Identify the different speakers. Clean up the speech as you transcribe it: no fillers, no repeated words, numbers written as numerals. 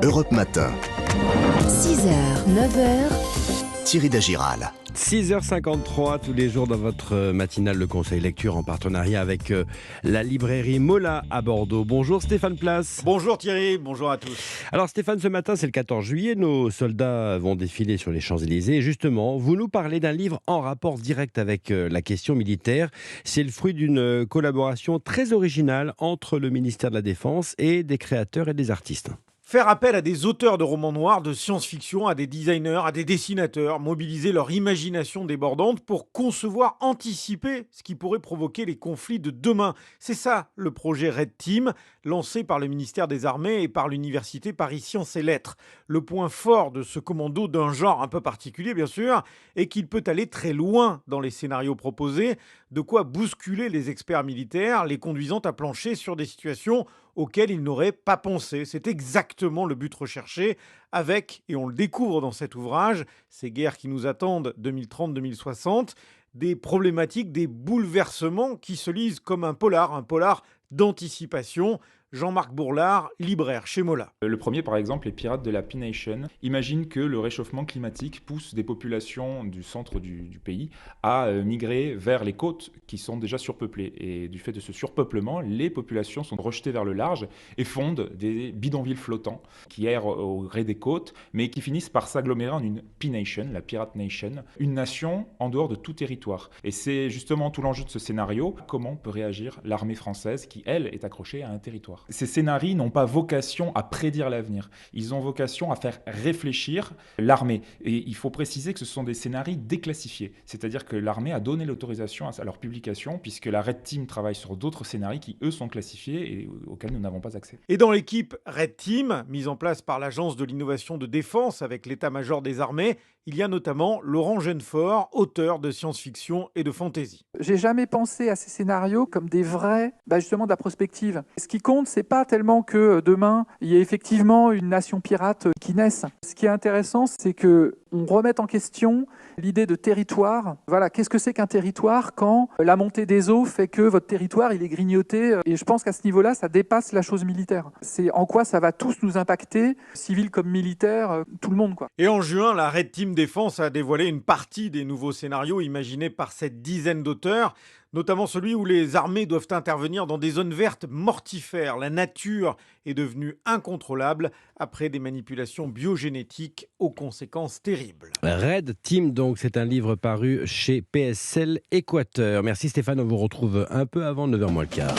Speaker 1: Europe Matin.
Speaker 2: 6h, 9h,
Speaker 1: Thierry Dagiral.
Speaker 3: 6h53 tous les jours dans votre matinale Le Conseil Lecture en partenariat avec la librairie Mola à Bordeaux. Bonjour Stéphane Place.
Speaker 4: Bonjour Thierry, bonjour à tous.
Speaker 3: Alors Stéphane, ce matin c'est le 14 juillet, nos soldats vont défiler sur les Champs-Élysées et justement vous nous parlez d'un livre en rapport direct avec la question militaire. C'est le fruit d'une collaboration très originale entre le ministère de la Défense et des créateurs et des artistes.
Speaker 4: Faire appel à des auteurs de romans noirs, de science-fiction, à des designers, à des dessinateurs, mobiliser leur imagination débordante pour concevoir, anticiper ce qui pourrait provoquer les conflits de demain. C'est ça le projet Red Team, lancé par le ministère des Armées et par l'université Paris Sciences et Lettres. Le point fort de ce commando d'un genre un peu particulier bien sûr, est qu'il peut aller très loin dans les scénarios proposés, de quoi bousculer les experts militaires, les conduisant à plancher sur des situations auxquelles ils n'auraient pas pensé. C'est exactement le but recherché avec, et on le découvre dans cet ouvrage, ces guerres qui nous attendent 2030-2060, des problématiques, des bouleversements qui se lisent comme un polar d'anticipation. Jean-Marc Bourlard, libraire chez Mola.
Speaker 5: Le premier, par exemple, les pirates de la P-Nation. Imagine que le réchauffement climatique pousse des populations du centre du pays à migrer vers les côtes qui sont déjà surpeuplées. Et du fait de ce surpeuplement, les populations sont rejetées vers le large et fondent des bidonvilles flottants qui errent au gré des côtes, mais qui finissent par s'agglomérer en une P-Nation, la Pirate Nation, une nation en dehors de tout territoire. Et c'est justement tout l'enjeu de ce scénario, comment peut réagir l'armée française qui, elle, est accrochée à un territoire. Ces scénarios n'ont pas vocation à prédire l'avenir. Ils ont vocation à faire réfléchir l'armée. Et il faut préciser que ce sont des scénarios déclassifiés. C'est-à-dire que l'armée a donné l'autorisation à leur publication, puisque la Red Team travaille sur d'autres scénarios qui, eux, sont classifiés et auxquels nous n'avons pas accès.
Speaker 4: Et dans l'équipe Red Team, mise en place par l'Agence de l'innovation de défense avec l'état-major des armées, il y a notamment Laurent Genefort, auteur de science-fiction et de fantasy.
Speaker 6: J'ai jamais pensé à ces scénarios comme des vrais, justement de la prospective. Ce qui compte, c'est pas tellement que demain, il y ait effectivement une nation pirate qui naisse. Ce qui est intéressant, c'est que on remette en question l'idée de territoire. Voilà, qu'est-ce que c'est qu'un territoire quand la montée des eaux fait que votre territoire, il est grignoté. Et je pense qu'à ce niveau-là, ça dépasse la chose militaire. C'est en quoi ça va tous nous impacter, civils comme militaires, tout le monde, quoi.
Speaker 4: Et en juin, la Red Team Défense a dévoilé une partie des nouveaux scénarios imaginés par cette dizaine d'auteurs, notamment celui où les armées doivent intervenir dans des zones vertes mortifères. La nature est devenue incontrôlable après des manipulations biogénétiques aux conséquences terribles.
Speaker 3: Red Team, donc, c'est un livre paru chez PSL Équateur. Merci Stéphane, on vous retrouve un peu avant 9h moins le quart.